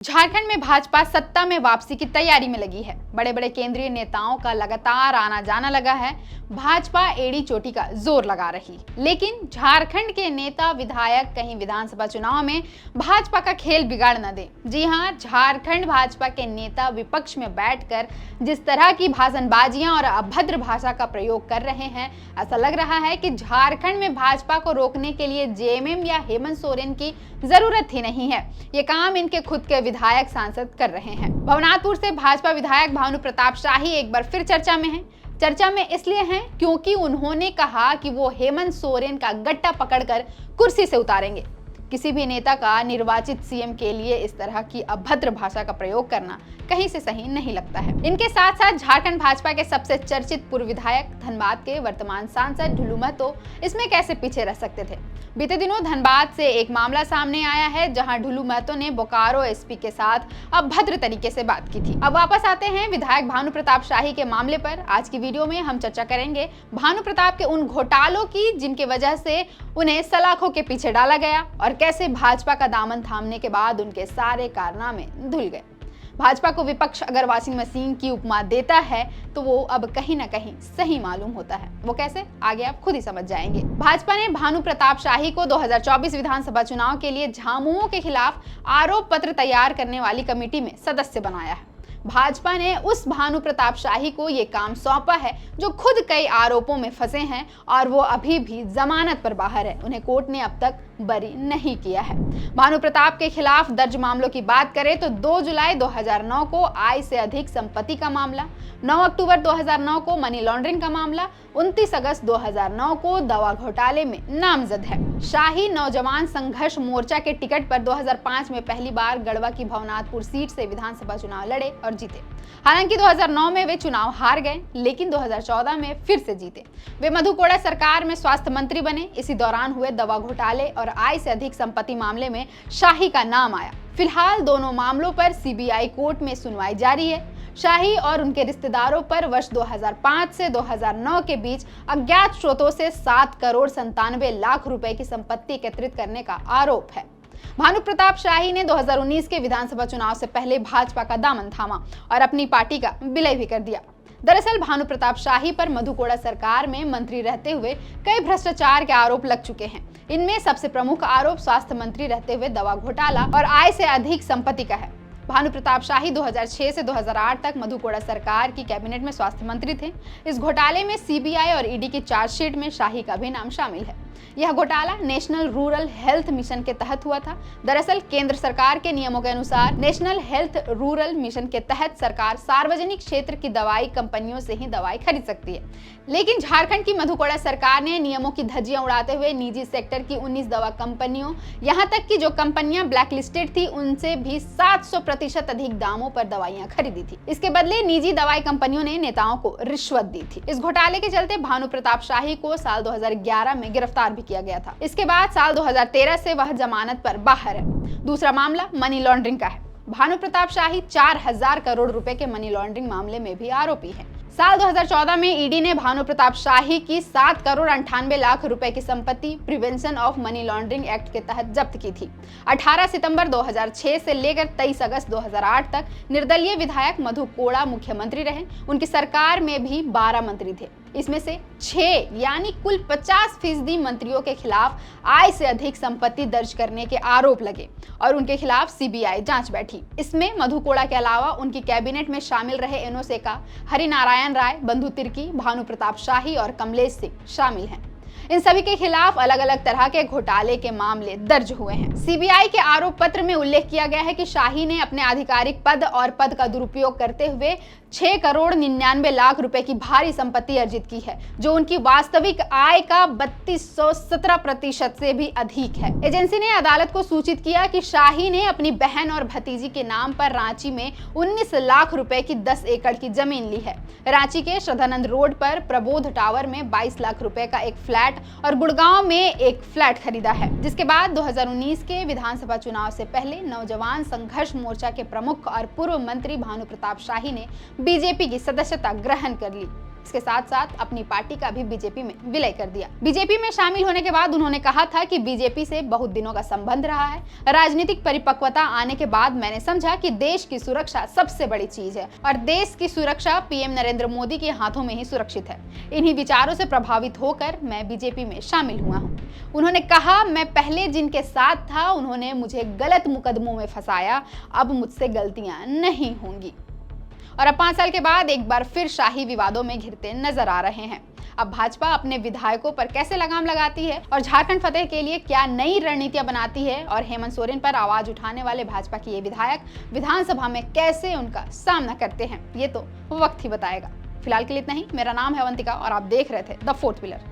झारखंड में भाजपा सत्ता में वापसी की तैयारी में लगी है। बड़े बड़े केंद्रीय नेताओं का लगातार आना जाना लगा है। भाजपा एड़ी चोटी का जोर लगा रही, लेकिन झारखंड के नेता विधायक कहीं विधानसभा चुनाव में भाजपा का खेल बिगाड़ न दें। जी हां, झारखंड भाजपा के नेता विपक्ष में बैठकर जिस तरह की भाषणबाजियां और अभद्र भाषा का प्रयोग कर रहे हैं, ऐसा लग रहा है कि झारखंड में भाजपा को रोकने के लिए जेएमएम या हेमंत सोरेन की जरूरत ही नहीं है। ये काम इनके खुद के विधायक सांसद कर रहे हैं। भवनाथपुर से भाजपा विधायक भानु प्रताप शाही एक बार फिर चर्चा में हैं। चर्चा में इसलिए हैं क्योंकि उन्होंने कहा कि वो हेमंत सोरेन का गट्टा पकड़कर कुर्सी से उतारेंगे। किसी भी नेता का निर्वाचित सीएम के लिए इस तरह की अभद्र भाषा का प्रयोग करना कहीं से सही नहीं लगता है। इनके साथ साथ झारखंड भाजपा के सबसे चर्चित पूर्व विधायक, धनबाद के वर्तमान सांसद ढुलू महतो इसमें कैसे पीछे रह सकते थे। बीते दिनों धनबाद से एक मामला सामने आया है, जहां ढुलू महतो ने बोकारो एसपी के साथ अभद्र तरीके से बात की थी। अब वापस आते हैं विधायक भानु प्रताप शाही के मामले पर। आज की वीडियो में हम चर्चा करेंगे भानु प्रताप के उन घोटालों की जिनके वजह से उन्हें सलाखों के पीछे डाला गया और कैसे भाजपा का दामन थामने के बाद उनके सारे कारनामे धुल गए। भाजपा को विपक्ष अगर वॉशिंग मशीन की उपमा देता है तो वो अब कहीं ना कहीं सही मालूम होता है। वो कैसे, आगे आप खुद ही समझ जाएंगे। भाजपा ने भानु प्रताप शाही को 2024 विधानसभा चुनाव के लिए झामुमो के खिलाफ आरोप पत्र तैयार करने वाली कमेटी में सदस्य बनाया है। भाजपा ने उस भानु प्रताप शाही को ये काम सौंपा है जो खुद कई आरोपों में फंसे हैं और वो अभी भी जमानत पर बाहर है। उन्हें कोर्ट ने अब तक बरी नहीं किया है। भानु प्रताप के खिलाफ दर्ज मामलों की बात करें तो 2 जुलाई 2009 को आय से अधिक संपत्ति का मामला, 9 अक्टूबर 2009 को मनी लॉन्ड्रिंग का मामला, 29 अगस्त 2009 को दवा घोटाले में नामजद है। शाही नौजवान संघर्ष मोर्चा के टिकट पर 2005 में पहली बार गढ़वा की भवनाथपुर सीट से विधानसभा चुनाव लड़े और जीते। हालांकि 2009 में वे चुनाव हार गए, लेकिन 2014 में फिर से जीते। वे मधु कोड़ा सरकार में स्वास्थ्य मंत्री बने। इसी दौरान हुए दवा घोटाले और आय से अधिक संपत्ति मामले में शाही का नाम आया। फिलहाल दोनों मामलों पर सीबीआई कोर्ट में सुनवाई जारी है। शाही और उनके रिश्तेदारों पर वर्ष 2005 से 2009 के बीच अज्ञात स्रोतों से 7 करोड़ 97 लाख रुपए की संपत्ति एकत्रित करने का आरोप है। भानु प्रताप शाही ने 2019 के विधानसभा चुनाव से पहले भाजपा का दामन थामा और अपनी पार्टी का विलय भी कर दिया। दरअसल भानु प्रताप शाही पर मधु कोड़ा सरकार में मंत्री रहते हुए कई भ्रष्टाचार के आरोप लग चुके हैं। इनमें सबसे प्रमुख आरोप स्वास्थ्य मंत्री रहते हुए दवा घोटाला और आय से अधिक संपत्ति का है। भानु प्रताप शाही 2006 से 2008 तक मधु कोड़ा सरकार की कैबिनेट में स्वास्थ्य मंत्री थे। इस घोटाले में सीबीआई और ईडी की चार्जशीट में शाही का भी नाम शामिल है। यह घोटाला नेशनल रूरल हेल्थ मिशन के तहत हुआ था। दरअसल केंद्र सरकार के नियमों के अनुसार नेशनल हेल्थ रूरल मिशन के तहत सरकार सार्वजनिक क्षेत्र की दवाई कंपनियों से ही दवाई खरीद सकती है, लेकिन झारखंड की मधु कोड़ा सरकार ने नियमों की धज्जियां उड़ाते हुए निजी सेक्टर की 19 दवा कंपनियों, यहां तक कि जो कंपनियां ब्लैक लिस्टेड थी, उनसे भी 700% अधिक दामों पर दवाइयां खरीदी थी। इसके बदले निजी दवाई कंपनियों ने नेताओं को रिश्वत दी थी। इस घोटाले के चलते भानु प्रताप शाही को साल 2011 में गिरफ्तार किया गया था। इसके बाद साल 2013 से वह जमानत पर बाहर है। दूसरा मामला मनी लॉन्ड्रिंग का है। भानु प्रताप शाही 4000 करोड़ रुपए के मनी लॉन्ड्रिंग मामले में भी आरोपी है। साल 2014 में ईडी ने भानु प्रताप शाही की 7 करोड़ 98 लाख रुपए की संपत्ति prevention of money laundering act के तहत जब्त की थी। 18 सितंबर 2006 से लेकर 23 अगस्त 2008 तक निर्दलीय विधायक मधु कोड़ा मुख्यमंत्री रहे। उनकी सरकार में भी 12 मंत्री थे। इसमें से 6 यानी कुल 50% मंत्रियों के खिलाफ आय से अधिक संपत्ति दर्ज करने के आरोप लगे और उनके खिलाफ सीबीआई जांच बैठी। इसमें मधु कोड़ा के अलावा उनकी कैबिनेट में शामिल रहे एनोसेका, हरिनारायण राय, बंधु तिर्की, भानु प्रताप शाही और कमलेश सिंह शामिल हैं। इन सभी के खिलाफ अलग अलग तरह के घोटाले के मामले दर्ज हुए हैं। सीबीआई के आरोप पत्र में उल्लेख किया गया है कि शाही ने अपने आधिकारिक पद और पद का दुरुपयोग करते हुए 6 करोड़ 99 लाख रुपए की भारी संपत्ति अर्जित की है, जो उनकी वास्तविक आय का 3217% से भी अधिक है। एजेंसी ने अदालत को सूचित किया कि शाही ने अपनी बहन और भतीजी के नाम पर रांची में 19 लाख रुपए की 10 एकड़ की जमीन ली है। रांची के श्रद्धानंद रोड पर प्रबोध टावर में 22 लाख रुपए का एक फ्लैट और गुड़गांव में एक फ्लैट खरीदा है। जिसके बाद 2019 के विधानसभा चुनाव से पहले नौजवान संघर्ष मोर्चा के प्रमुख और पूर्व मंत्री भानु प्रताप शाही ने बीजेपी की सदस्यता ग्रहण कर ली। इसके साथ साथ अपनी पार्टी का भी बीजेपी में विलय कर दिया। बीजेपी में शामिल होने के बाद उन्होंने कहा था कि बीजेपी से बहुत दिनों का संबंध रहा है। राजनीतिक परिपक्वता आने के बाद मैंने समझा कि देश की सुरक्षा सबसे बड़ी चीज है और देश की सुरक्षा पीएम नरेंद्र मोदी के हाथों में ही सुरक्षित है। इन्हीं विचारों से प्रभावित होकर मैं बीजेपी में शामिल हुआ हूँ। उन्होंने कहा, मैं पहले जिनके साथ था उन्होंने मुझे गलत मुकदमों में फंसाया, अब मुझसे गलतियां नहीं होंगी। और अब 5 साल के बाद एक बार फिर शाही विवादों में घिरते नजर आ रहे हैं। अब भाजपा अपने विधायकों पर कैसे लगाम लगाती है और झारखंड फतेह के लिए क्या नई रणनीतियां बनाती है और हेमंत सोरेन पर आवाज उठाने वाले भाजपा के ये विधायक विधानसभा में कैसे उनका सामना करते हैं, ये तो वक्त ही बताएगा। फिलहाल के लिए इतना ही। मेरा नाम है अवंतिका और आप देख रहे थे द फोर्थ पिलर।